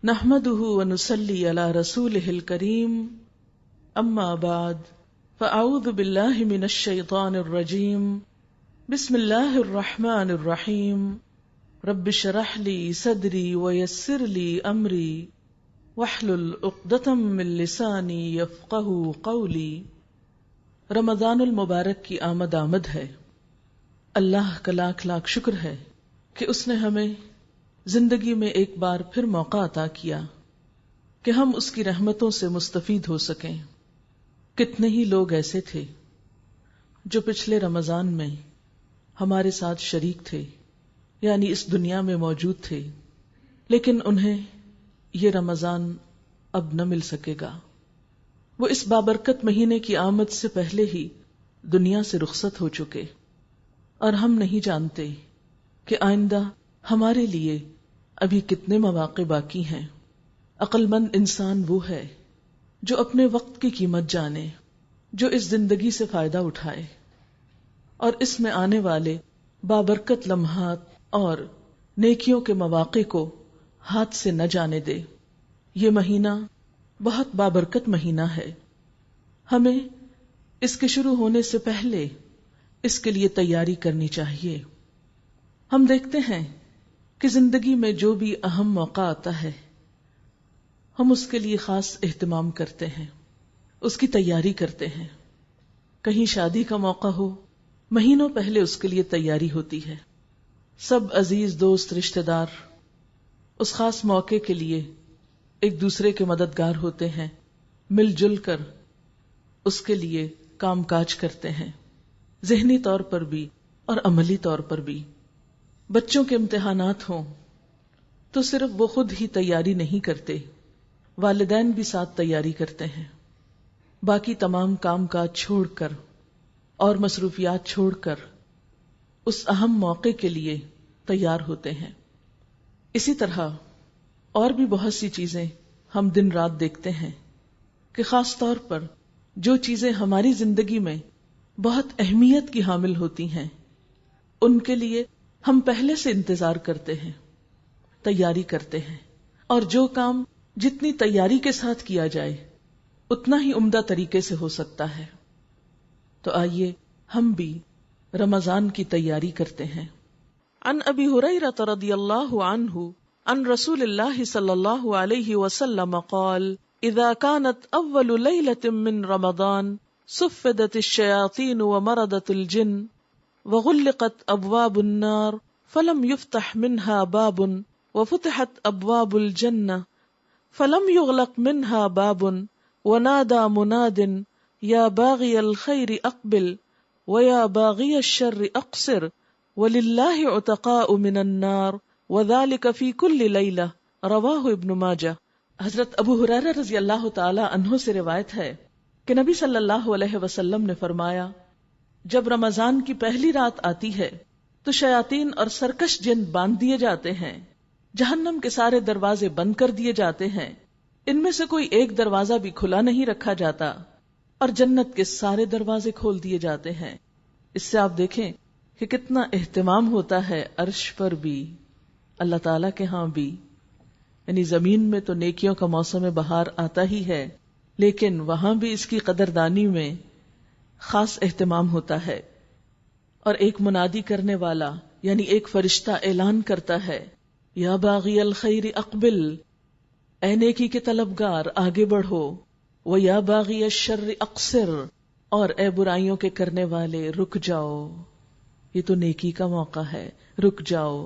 نحمده ونصلي على رسوله الكريم اما بعد فاعوذ بالله من الشيطان الرجيم بسم الله الرحمن الرحيم رب اشرح لي صدري ويسر لي امري واحلل عقدة من لساني يفقهوا قولي۔ رمضان المبارک کی آمد ہے۔ اللہ کا لاکھ لاکھ شکر ہے کہ اس نے ہمیں زندگی میں ایک بار پھر موقع عطا کیا کہ ہم اس کی رحمتوں سے مستفید ہو سکیں۔ کتنے ہی لوگ ایسے تھے جو پچھلے رمضان میں ہمارے ساتھ شریک تھے، یعنی اس دنیا میں موجود تھے، لیکن انہیں یہ رمضان اب نہ مل سکے گا۔ وہ اس بابرکت مہینے کی آمد سے پہلے ہی دنیا سے رخصت ہو چکے، اور ہم نہیں جانتے کہ آئندہ ہمارے لیے ابھی کتنے مواقع باقی ہیں۔ عقل مند انسان وہ ہے جو اپنے وقت کی قیمت جانے، جو اس زندگی سے فائدہ اٹھائے اور اس میں آنے والے بابرکت لمحات اور نیکیوں کے مواقع کو ہاتھ سے نہ جانے دے۔ یہ مہینہ بہت بابرکت مہینہ ہے۔ ہمیں اس کے شروع ہونے سے پہلے اس کے لیے تیاری کرنی چاہیے۔ ہم دیکھتے ہیں کہ زندگی میں جو بھی اہم موقع آتا ہے ہم اس کے لیے خاص اہتمام کرتے ہیں، اس کی تیاری کرتے ہیں۔ کہیں شادی کا موقع ہو، مہینوں پہلے اس کے لیے تیاری ہوتی ہے۔ سب عزیز دوست رشتہ دار اس خاص موقع کے لیے ایک دوسرے کے مددگار ہوتے ہیں، مل جل کر اس کے لیے کام کاج کرتے ہیں، ذہنی طور پر بھی اور عملی طور پر بھی۔ بچوں کے امتحانات ہوں تو صرف وہ خود ہی تیاری نہیں کرتے، والدین بھی ساتھ تیاری کرتے ہیں، باقی تمام کام کاج چھوڑ کر اور مصروفیات چھوڑ کر اس اہم موقع کے لیے تیار ہوتے ہیں۔ اسی طرح اور بھی بہت سی چیزیں ہم دن رات دیکھتے ہیں کہ خاص طور پر جو چیزیں ہماری زندگی میں بہت اہمیت کی حامل ہوتی ہیں ان کے لیے ہم پہلے سے انتظار کرتے ہیں، تیاری کرتے ہیں، اور جو کام جتنی تیاری کے ساتھ کیا جائے اتنا ہی عمدہ طریقے سے ہو سکتا ہے۔ تو آئیے ہم بھی رمضان کی تیاری کرتے ہیں۔ عن ابی ہریرہ رضی اللہ عنہ عن رسول اللہ صلی اللہ علیہ وسلم قال اذا كانت اول لیلۃ من رمضان صفدت الشیاطین ومردت الجن وغلقت ابواب النار فلم يفتح منها باب وفتحت ابواب الجنة فلم يغلق منها باب ونادى مناد يا باغي الخير اقبل ويا باغي الشر اقصر ولله عتقاء من النار وذلك في كل ليلة رواہ ابن ماجہ۔ حضرت ابو ہریرہ رضی اللہ تعالی عنہ سے روایت ہے کہ نبی صلی اللہ علیہ وسلم نے فرمایا، جب رمضان کی پہلی رات آتی ہے تو شیاطین اور سرکش جن باندھ دیے جاتے ہیں، جہنم کے سارے دروازے بند کر دیے جاتے ہیں، ان میں سے کوئی ایک دروازہ بھی کھلا نہیں رکھا جاتا، اور جنت کے سارے دروازے کھول دیے جاتے ہیں۔ اس سے آپ دیکھیں کہ کتنا اہتمام ہوتا ہے عرش پر بھی، اللہ تعالیٰ کے ہاں بھی۔ یعنی زمین میں تو نیکیوں کا موسم بہار آتا ہی ہے، لیکن وہاں بھی اس کی قدردانی میں خاص اہتمام ہوتا ہے۔ اور ایک منادی کرنے والا یعنی ایک فرشتہ اعلان کرتا ہے، یا باغی الخیر اقبل، اے نیکی کے طلبگار آگے بڑھو، و یا باغی الشر اقصر، اور اے برائیوں کے کرنے والے رک جاؤ، یہ تو نیکی کا موقع ہے، رک جاؤ۔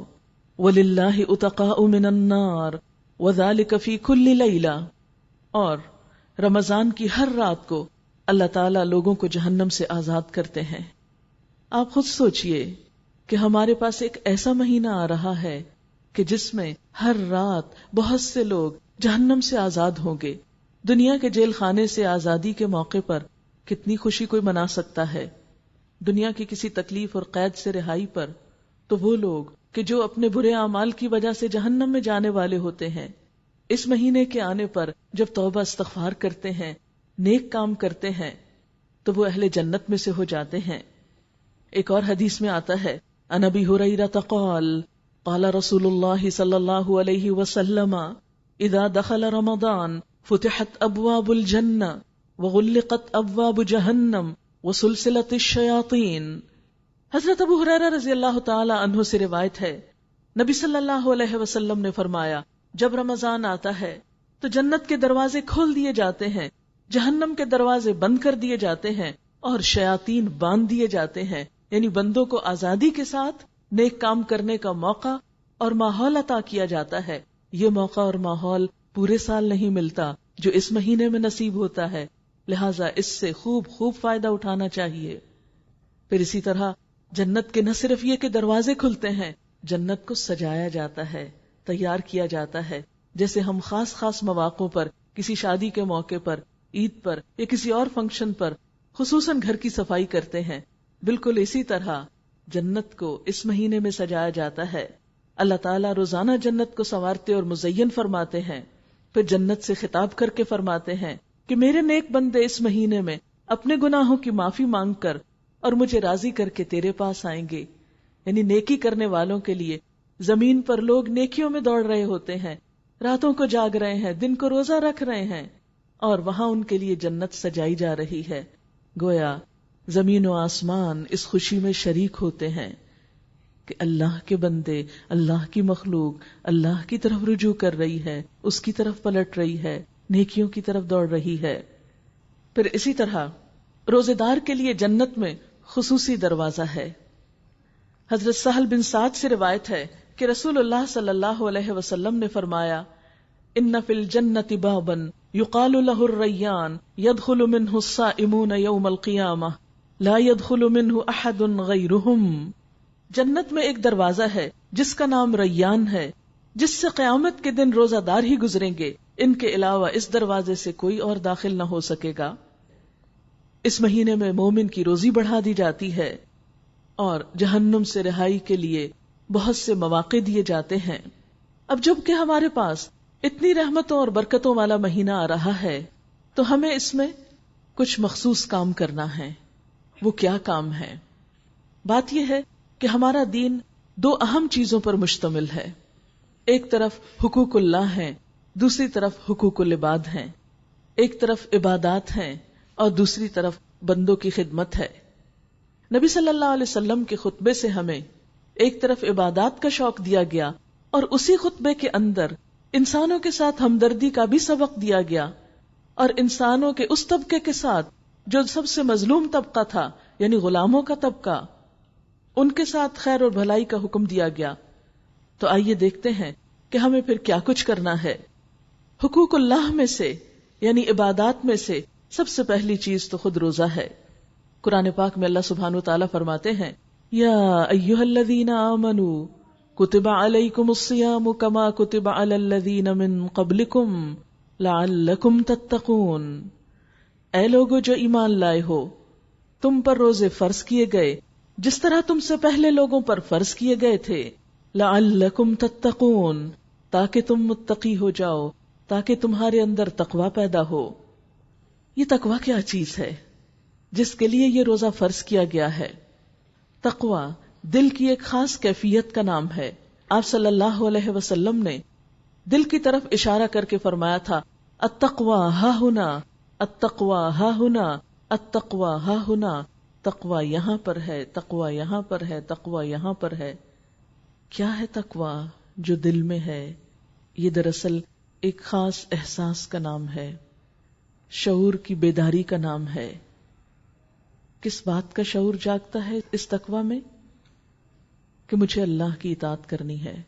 وَلِلَّهِ عُتَقَاءُ مِنَ النَّارِ وَذَلِكَ فِي كُلِّ لَيْلَةٍ، اور رمضان کی ہر رات کو اللہ تعالیٰ لوگوں کو جہنم سے آزاد کرتے ہیں۔ آپ خود سوچئے کہ ہمارے پاس ایک ایسا مہینہ آ رہا ہے کہ جس میں ہر رات بہت سے لوگ جہنم سے آزاد ہوں گے۔ دنیا کے جیل خانے سے آزادی کے موقع پر کتنی خوشی کوئی منا سکتا ہے، دنیا کی کسی تکلیف اور قید سے رہائی پر، تو وہ لوگ کہ جو اپنے برے اعمال کی وجہ سے جہنم میں جانے والے ہوتے ہیں، اس مہینے کے آنے پر جب توبہ استغفار کرتے ہیں، نیک کام کرتے ہیں، تو وہ اہل جنت میں سے ہو جاتے ہیں۔ ایک اور حدیث میں آتا ہے، عن ابی ہریرہ قال قال رسول اللہ صلی اللہ علیہ وسلم اذا دخل رمضان فتحت ابواب الجنہ وغلقت ابواب جہنم وسلسلت الشیاطین۔ حضرت ابو ہریرہ رضی اللہ تعالی عنہ سے روایت ہے، نبی صلی اللہ علیہ وسلم نے فرمایا، جب رمضان آتا ہے تو جنت کے دروازے کھول دیے جاتے ہیں، جہنم کے دروازے بند کر دیے جاتے ہیں اور شیاطین باندھ دیے جاتے ہیں، یعنی بندوں کو آزادی کے ساتھ نیک کام کرنے کا موقع اور ماحول عطا کیا جاتا ہے۔ یہ موقع اور ماحول پورے سال نہیں ملتا جو اس مہینے میں نصیب ہوتا ہے، لہٰذا اس سے خوب فائدہ اٹھانا چاہیے۔ پھر اسی طرح جنت کے نہ صرف یہ کہ دروازے کھلتے ہیں، جنت کو سجایا جاتا ہے، تیار کیا جاتا ہے، جیسے ہم خاص مواقعوں پر، کسی شادی کے موقع پر، عید پر یا کسی اور فنکشن پر خصوصاً گھر کی صفائی کرتے ہیں، بالکل اسی طرح جنت کو اس مہینے میں سجایا جاتا ہے۔ اللہ تعالیٰ روزانہ جنت کو سنوارتے اور مزین فرماتے ہیں، پھر جنت سے خطاب کر کے فرماتے ہیں کہ میرے نیک بندے اس مہینے میں اپنے گناہوں کی معافی مانگ کر اور مجھے راضی کر کے تیرے پاس آئیں گے۔ یعنی نیکی کرنے والوں کے لیے زمین پر لوگ نیکیوں میں دوڑ رہے ہوتے ہیں، راتوں کو جاگ رہے ہیں، دن کو روزہ رکھ رہے ہیں، اور وہاں ان کے لیے جنت سجائی جا رہی ہے۔ گویا زمین و آسمان اس خوشی میں شریک ہوتے ہیں کہ اللہ کے بندے، اللہ کی مخلوق اللہ کی طرف رجوع کر رہی ہے، اس کی طرف پلٹ رہی ہے، نیکیوں کی طرف دوڑ رہی ہے۔ پھر اسی طرح روزے دار کے لیے جنت میں خصوصی دروازہ ہے۔ حضرت سہل بن سعد سے روایت ہے کہ رسول اللہ صلی اللہ علیہ وسلم نے فرمایا، ان فی الجنۃ بابا یقال له الریان يدخل منه الصائمون یوم القیامہ لا يدخل منه احد غیرهم۔ جنت میں ایک دروازہ ہے جس کا نام ریان ہے، جس سے قیامت کے دن روزہ دار ہی گزریں گے، ان کے علاوہ اس دروازے سے کوئی اور داخل نہ ہو سکے گا۔ اس مہینے میں مومن کی روزی بڑھا دی جاتی ہے اور جہنم سے رہائی کے لیے بہت سے مواقع دیے جاتے ہیں۔ اب جب کہ ہمارے پاس اتنی رحمتوں اور برکتوں والا مہینہ آ رہا ہے تو ہمیں اس میں کچھ مخصوص کام کرنا ہے۔ وہ کیا کام ہے؟ بات یہ ہے کہ ہمارا دین دو اہم چیزوں پر مشتمل ہے، ایک طرف حقوق اللہ ہیں، دوسری طرف حقوق العباد ہیں، ایک طرف عبادات ہیں اور دوسری طرف بندوں کی خدمت ہے۔ نبی صلی اللہ علیہ وسلم کے خطبے سے ہمیں ایک طرف عبادات کا شوق دیا گیا اور اسی خطبے کے اندر انسانوں کے ساتھ ہمدردی کا بھی سبق دیا گیا، اور انسانوں کے اس طبقے کے ساتھ جو سب سے مظلوم طبقہ تھا، یعنی غلاموں کا طبقہ، ان کے ساتھ خیر اور بھلائی کا حکم دیا گیا۔ تو آئیے دیکھتے ہیں کہ ہمیں پھر کیا کچھ کرنا ہے۔ حقوق اللہ میں سے یعنی عبادات میں سے سب سے پہلی چیز تو خود روزہ ہے۔ قرآن پاک میں اللہ سبحانہ وتعالی فرماتے ہیں، یا ایھا الذین آمنوا کتب علیکم الصیام کما کتب علی الذین من قبلکم لعلکم تتقون۔ اے لوگو جو ایمان لائے ہو، تم پر روزے فرض کیے گئے جس طرح تم سے پہلے لوگوں پر فرض کیے گئے تھے، لعلکم تتقون، تاکہ تم متقی ہو جاؤ، تاکہ تمہارے اندر تقوی پیدا ہو۔ یہ تقوی کیا چیز ہے جس کے لیے یہ روزہ فرض کیا گیا ہے؟ تقوی دل کی ایک خاص کیفیت کا نام ہے۔ آپ صلی اللہ علیہ وسلم نے دل کی طرف اشارہ کر کے فرمایا تھا، التقوی ہا ہنا، التقوی ہا ہنا، التقوی ہا ہنا، تقوی یہاں پر ہے، تقوی یہاں پر ہے، تقوی یہاں پر ہے۔ کیا ہے تقوی جو دل میں ہے؟ یہ دراصل ایک خاص احساس کا نام ہے، شعور کی بیداری کا نام ہے۔ کس بات کا شعور جاگتا ہے اس تقوی میں؟ کہ مجھے اللہ کی اطاعت کرنی ہے،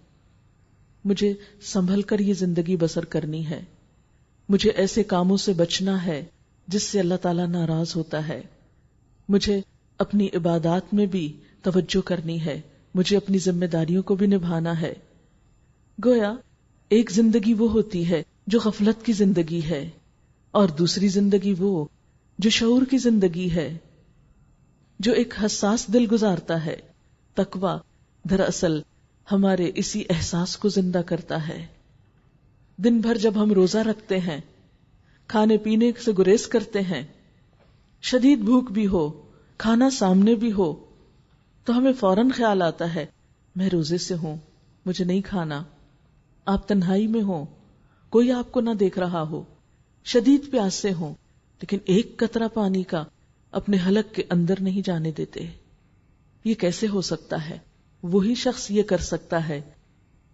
مجھے سنبھل کر یہ زندگی بسر کرنی ہے، مجھے ایسے کاموں سے بچنا ہے جس سے اللہ تعالیٰ ناراض ہوتا ہے، مجھے اپنی عبادات میں بھی توجہ کرنی ہے، مجھے اپنی ذمہ داریوں کو بھی نبھانا ہے۔ گویا ایک زندگی وہ ہوتی ہے جو غفلت کی زندگی ہے، اور دوسری زندگی وہ جو شعور کی زندگی ہے، جو ایک حساس دل گزارتا ہے۔ تقوی دراصل ہمارے اسی احساس کو زندہ کرتا ہے۔ دن بھر جب ہم روزہ رکھتے ہیں، کھانے پینے سے گریز کرتے ہیں، شدید بھوک بھی ہو، کھانا سامنے بھی ہو، تو ہمیں فوراً خیال آتا ہے میں روزے سے ہوں، مجھے نہیں کھانا۔ آپ تنہائی میں ہوں، کوئی آپ کو نہ دیکھ رہا ہو، شدید پیاس سے ہوں، لیکن ایک قطرہ پانی کا اپنے حلق کے اندر نہیں جانے دیتے. یہ کیسے ہو سکتا ہے؟ وہی شخص یہ کر سکتا ہے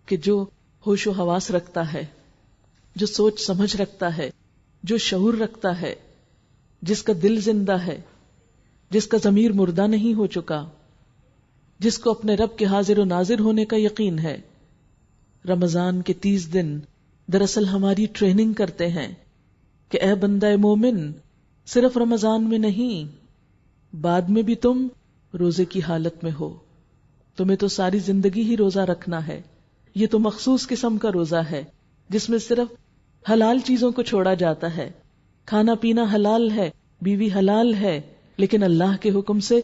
کہ جو ہوش و حواس رکھتا ہے، جو سوچ سمجھ رکھتا ہے، جو شعور رکھتا ہے، جس کا دل زندہ ہے، جس کا ضمیر مردہ نہیں ہو چکا، جس کو اپنے رب کے حاضر و ناظر ہونے کا یقین ہے. رمضان کے 30 دن دراصل ہماری ٹریننگ کرتے ہیں کہ اے بندہ مومن، صرف رمضان میں نہیں، بعد میں بھی تم روزے کی حالت میں ہو. تمہیں تو ساری زندگی ہی روزہ رکھنا ہے. یہ تو مخصوص قسم کا روزہ ہے جس میں صرف حلال چیزوں کو چھوڑا جاتا ہے. کھانا پینا حلال ہے، بیوی حلال ہے، لیکن اللہ کے حکم سے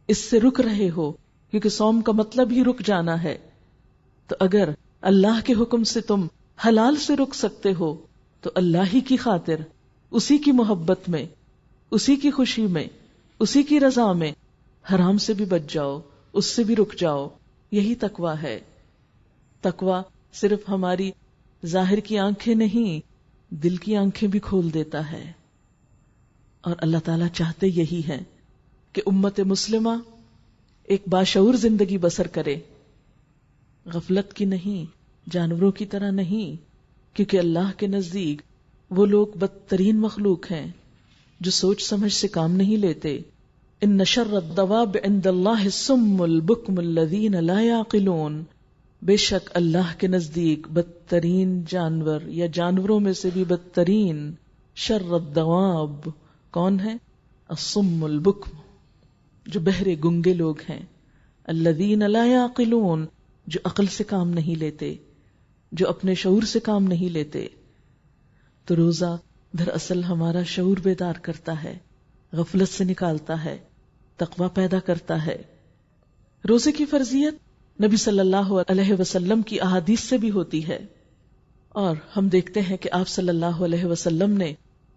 اس سے رک رہے ہو، کیونکہ صوم کا مطلب ہی رک جانا ہے. تو اگر اللہ کے حکم سے تم حلال سے رک سکتے ہو تو اللہ ہی کی خاطر، اسی کی محبت میں، اسی کی خوشی میں، اسی کی رضا میں حرام سے بھی بچ جاؤ، اس سے بھی رک جاؤ. یہی تقویٰ ہے. تقویٰ صرف ہماری ظاہر کی آنکھیں نہیں، دل کی آنکھیں بھی کھول دیتا ہے. اور اللہ تعالیٰ چاہتے یہی ہے کہ امت مسلمہ ایک باشعور زندگی بسر کرے، غفلت کی نہیں، جانوروں کی طرح نہیں، کیونکہ اللہ کے نزدیک وہ لوگ بدترین مخلوق ہیں جو سوچ سمجھ سے کام نہیں لیتے. ان شر الدواب عند اللہ الصم البکم الذین لا یعقلون. بے شک اللہ کے نزدیک بدترین جانور یا جانوروں میں سے بھی بدترین شر الدواب کون ہے؟ الصم البکم، جو بہرے گنگے لوگ ہیں. الذین لا یعقلون، جو عقل سے کام نہیں لیتے، جو اپنے شعور سے کام نہیں لیتے. تو روزہ دراصل ہمارا شعور بیدار کرتا ہے، غفلت سے نکالتا ہے، تقویٰ پیدا کرتا ہے. روزے کی فرضیت نبی صلی اللہ علیہ وسلم کی احادیث سے بھی ہوتی ہے، اور ہم دیکھتے ہیں کہ آپ صلی اللہ علیہ وسلم نے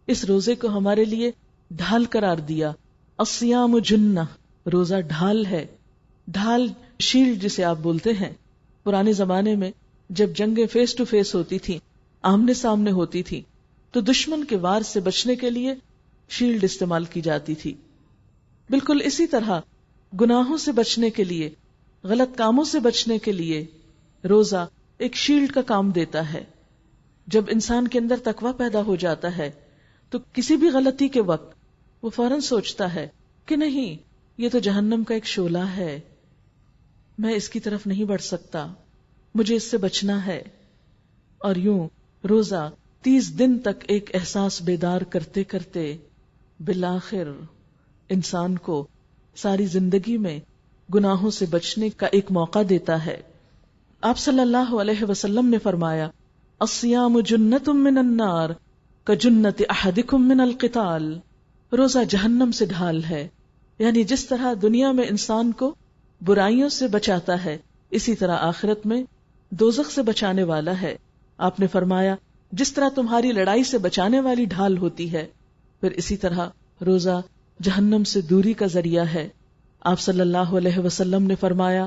اس روزے کو ہمارے لیے ڈھال قرار دیا. الصیام جنہ، روزہ ڈھال ہے. ڈھال، شیلڈ جسے آپ بولتے ہیں. پرانے زمانے میں جب جنگیں فیس ٹو فیس ہوتی تھی، آمنے سامنے ہوتی تھی، تو دشمن کے وار سے بچنے کے لیے شیلڈ استعمال کی جاتی تھی. بالکل اسی طرح گناہوں سے بچنے کے لیے، غلط کاموں سے بچنے کے لیے روزہ ایک شیلڈ کا کام دیتا ہے. جب انسان کے اندر تقویٰ پیدا ہو جاتا ہے تو کسی بھی غلطی کے وقت وہ فوراً سوچتا ہے کہ نہیں، یہ تو جہنم کا ایک شعلہ ہے، میں اس کی طرف نہیں بڑھ سکتا، مجھے اس سے بچنا ہے. اور یوں روزہ 30 دن تک ایک احساس بیدار کرتے کرتے بالآخر انسان کو ساری زندگی میں گناہوں سے بچنے کا ایک موقع دیتا ہے. آپ صلی اللہ علیہ وسلم نے فرمایا، الصیام جنۃ من النار کجنۃ احدکم من القتال. روزہ جہنم سے ڈھال ہے. یعنی جس طرح دنیا میں انسان کو برائیوں سے بچاتا ہے، اسی طرح آخرت میں دوزخ سے بچانے والا ہے. آپ نے فرمایا، جس طرح تمہاری لڑائی سے بچانے والی ڈھال ہوتی ہے، پھر اسی طرح روزہ جہنم سے دوری کا ذریعہ ہے. آپ صلی اللہ علیہ وسلم نے فرمایا،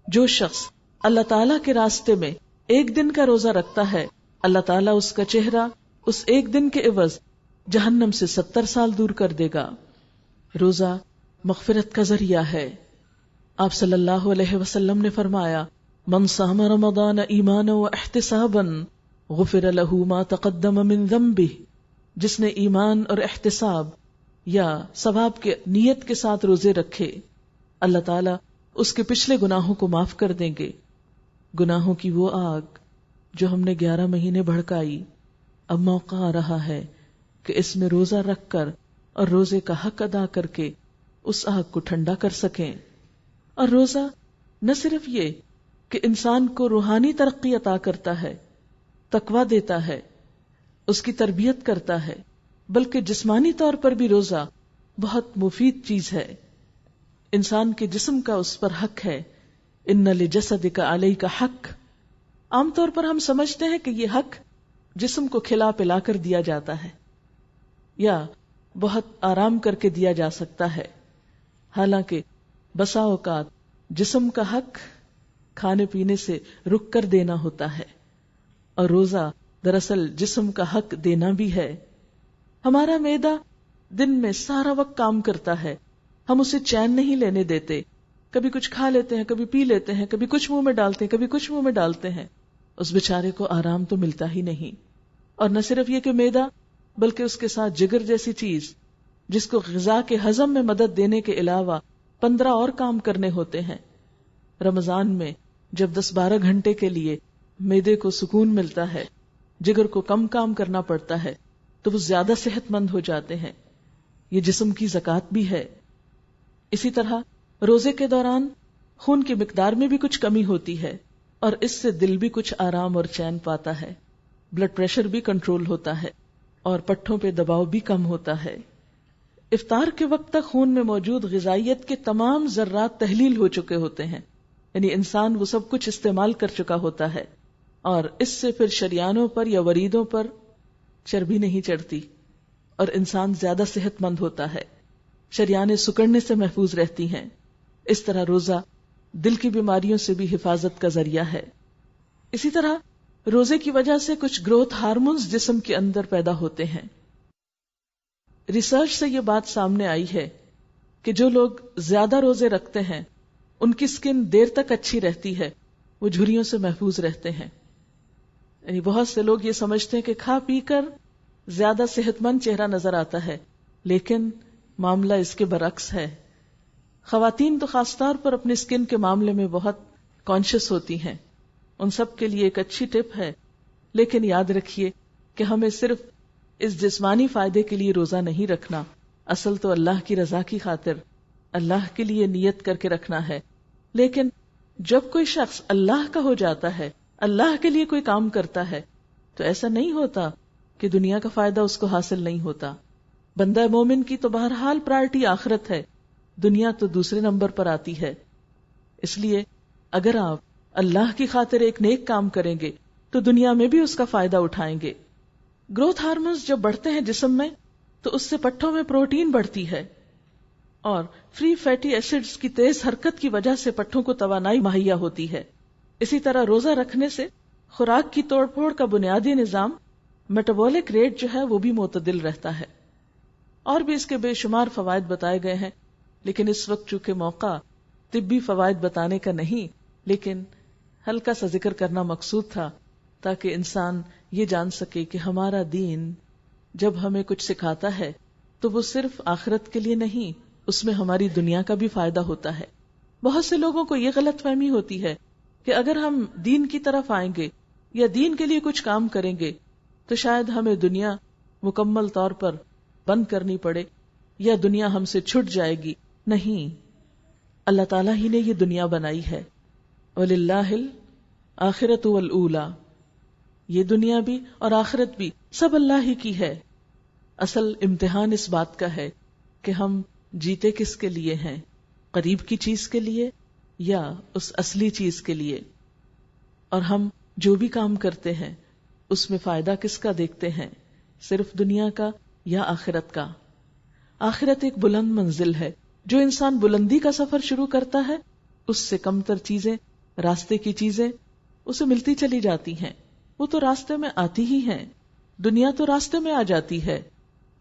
جو شخص اللہ تعالیٰ کے راستے میں ایک دن کا روزہ رکھتا ہے، اللہ تعالیٰ اس کا چہرہ اس ایک دن کے عوض جہنم سے 70 سال دور کر دے گا. روزہ مغفرت کا ذریعہ ہے. آپ صلی اللہ علیہ وسلم نے فرمایا، من صام رمضان ایمانا و احتسابا غفر له ما تقدم من ذنبه. جس نے ایمان اور احتساب یا ثواب کے نیت کے ساتھ روزے رکھے، اللہ تعالیٰ اس کے پچھلے گناہوں کو معاف کر دیں گے. گناہوں کی وہ آگ جو ہم نے 11 مہینے بھڑکائی، اب موقع آ رہا ہے کہ اس میں روزہ رکھ کر اور روزے کا حق ادا کر کے اس آگ کو ٹھنڈا کر سکیں. اور روزہ نہ صرف یہ کہ انسان کو روحانی ترقی عطا کرتا ہے، تقویٰ دیتا ہے، اس کی تربیت کرتا ہے، بلکہ جسمانی طور پر بھی روزہ بہت مفید چیز ہے. انسان کے جسم کا اس پر حق ہے. ان لجسدک علیک حق. عام طور پر ہم سمجھتے ہیں کہ یہ حق جسم کو کھلا پلا کر دیا جاتا ہے یا بہت آرام کر کے دیا جا سکتا ہے. حالانکہ بسا اوقات جسم کا حق کھانے پینے سے رک کر دینا ہوتا ہے. اور روزہ دراصل جسم کا حق دینا بھی ہے. ہمارا معدہ دن میں سارا وقت کام کرتا ہے، ہم اسے چین نہیں لینے دیتے. کبھی کچھ کھا لیتے ہیں، کبھی پی لیتے ہیں، کبھی کچھ منہ میں ڈالتے ہیں، کبھی کچھ منہ میں ڈالتے ہیں. اس بیچارے کو آرام تو ملتا ہی نہیں. اور نہ صرف یہ کہ معدہ، بلکہ اس کے ساتھ جگر جیسی چیز جس کو غذا کے ہضم میں مدد دینے کے علاوہ 15 اور کام کرنے ہوتے ہیں. رمضان میں جب 10-12 گھنٹے کے لیے معدے کو سکون ملتا ہے، جگر کو کم کام کرنا پڑتا ہے، تو وہ زیادہ صحت مند ہو جاتے ہیں. یہ جسم کی زکوٰۃ بھی ہے. اسی طرح روزے کے دوران خون کی مقدار میں بھی کچھ کمی ہوتی ہے، اور اس سے دل بھی کچھ آرام اور چین پاتا ہے. بلڈ پریشر بھی کنٹرول ہوتا ہے اور پٹھوں پہ دباؤ بھی کم ہوتا ہے. افطار کے وقت تک خون میں موجود غذائیت کے تمام ذرات تحلیل ہو چکے ہوتے ہیں، یعنی انسان وہ سب کچھ استعمال کر چکا ہوتا ہے، اور اس سے پھر شریانوں پر یا وریدوں پر چربی نہیں چڑھتی اور انسان زیادہ صحت مند ہوتا ہے. شریانیں سکڑنے سے محفوظ رہتی ہیں. اس طرح روزہ دل کی بیماریوں سے بھی حفاظت کا ذریعہ ہے. اسی طرح روزے کی وجہ سے کچھ گروتھ ہارمونز جسم کے اندر پیدا ہوتے ہیں. ریسرچ سے یہ بات سامنے آئی ہے کہ جو لوگ زیادہ روزے رکھتے ہیں ان کی سکن دیر تک اچھی رہتی ہے، وہ جھریوں سے محفوظ رہتے ہیں. یعنی بہت سے لوگ یہ سمجھتے ہیں کہ کھا پی کر زیادہ صحت مند چہرہ نظر آتا ہے، لیکن معاملہ اس کے برعکس ہے. خواتین تو خاص طور پر اپنی سکن کے معاملے میں بہت کانشیس ہوتی ہیں. ان سب کے لیے ایک اچھی ٹپ ہے، لیکن یاد رکھیے کہ ہمیں صرف اس جسمانی فائدے کے لیے روزہ نہیں رکھنا، اصل تو اللہ کی رضا کی خاطر اللہ کے لیے نیت کر کے رکھنا ہے. لیکن جب کوئی شخص اللہ کا ہو جاتا ہے، اللہ کے لیے کوئی کام کرتا ہے، تو ایسا نہیں ہوتا کہ دنیا کا فائدہ اس کو حاصل نہیں ہوتا. بندہ مومن کی تو بہرحال پرائرٹی آخرت ہے، دنیا تو دوسرے نمبر پر آتی ہے. اس لیے اگر آپ اللہ کی خاطر ایک نیک کام کریں گے تو دنیا میں بھی اس کا فائدہ اٹھائیں گے. گروتھ ہارمونز جب بڑھتے ہیں جسم میں تو اس سے پٹھوں میں پروٹین بڑھتی ہے، اور فری فیٹی ایسڈز کی تیز حرکت کی وجہ سے پٹھوں کو توانائی مہیا ہوتی ہے. اسی طرح روزہ رکھنے سے خوراک کی توڑ پھوڑ کا بنیادی نظام میٹابولک ریٹ جو ہے وہ بھی معتدل رہتا ہے. اور بھی اس کے بے شمار فوائد بتائے گئے ہیں، لیکن اس وقت چونکہ موقع طبی فوائد بتانے کا نہیں، لیکن ہلکا سا ذکر کرنا مقصود تھا تاکہ انسان یہ جان سکے کہ ہمارا دین جب ہمیں کچھ سکھاتا ہے تو وہ صرف آخرت کے لیے نہیں، اس میں ہماری دنیا کا بھی فائدہ ہوتا ہے. بہت سے لوگوں کو یہ غلط فہمی ہوتی ہے کہ اگر ہم دین کی طرف آئیں گے یا دین کے لیے کچھ کام کریں گے تو شاید ہمیں دنیا مکمل طور پر بند کرنی پڑے یا دنیا ہم سے چھٹ جائے گی. نہیں، اللہ تعالیٰ ہی نے یہ دنیا بنائی ہے. وَلِلَّهِ الْآخِرَةُ وَالْأُولَى، یہ دنیا بھی اور آخرت بھی سب اللہ ہی کی ہے. اصل امتحان اس بات کا ہے کہ ہم جیتے کس کے لیے ہیں، قریب کی چیز کے لیے یا اس اصلی چیز کے لیے. اور ہم جو بھی کام کرتے ہیں اس میں فائدہ کس کا دیکھتے ہیں، صرف دنیا کا یا آخرت کا. آخرت ایک بلند منزل ہے. جو انسان بلندی کا سفر شروع کرتا ہے اس سے کم تر چیزیں، راستے کی چیزیں اسے ملتی چلی جاتی ہیں. وہ تو راستے میں آتی ہی ہیں، دنیا تو راستے میں آ جاتی ہے.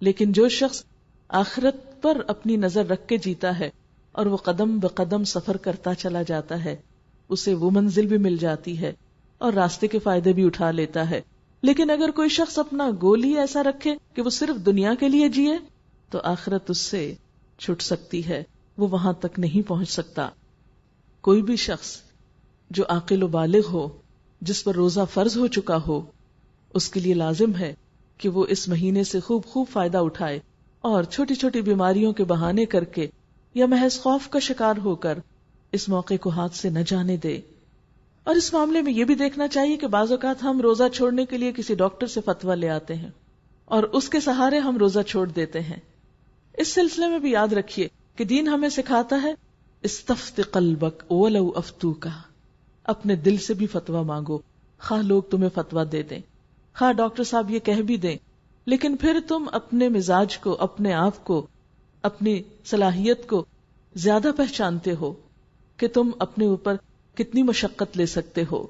لیکن جو شخص آخرت پر اپنی نظر رکھ کے جیتا ہے اور وہ قدم بقدم سفر کرتا چلا جاتا ہے، اسے وہ منزل بھی مل جاتی ہے اور راستے کے فائدے بھی اٹھا لیتا ہے. لیکن اگر کوئی شخص اپنا گول ہی ایسا رکھے کہ وہ صرف دنیا کے لیے جیے تو آخرت اس سے چھٹ سکتی ہے، وہ وہاں تک نہیں پہنچ سکتا. کوئی بھی شخص جو عاقل و بالغ ہو، جس پر روزہ فرض ہو چکا ہو، اس کے لیے لازم ہے کہ وہ اس مہینے سے خوب فائدہ اٹھائے اور چھوٹی چھوٹی بیماریوں کے بہانے کر کے یا محض خوف کا شکار ہو کر اس موقع کو ہاتھ سے نہ جانے دے. اور اس معاملے میں یہ بھی دیکھنا چاہیے کہ بعض اوقات ہم روزہ چھوڑنے کے لیے کسی ڈاکٹر سے فتویٰ لے آتے ہیں اور اس کے سہارے ہم روزہ چھوڑ دیتے ہیں. اس سلسلے میں بھی یاد رکھیے کہ دین ہمیں سکھاتا ہے استفت قلبک ولو افتوک، اپنے دل سے بھی فتویٰ مانگو، خواہ لوگ تمہیں فتویٰ دے دیں، خواہ ڈاکٹر صاحب یہ کہہ بھی دیں، لیکن پھر تم اپنے مزاج کو، اپنے آپ کو، اپنی صلاحیت کو زیادہ پہچانتے ہو کہ تم اپنے اوپر کتنی مشقت لے سکتے ہو.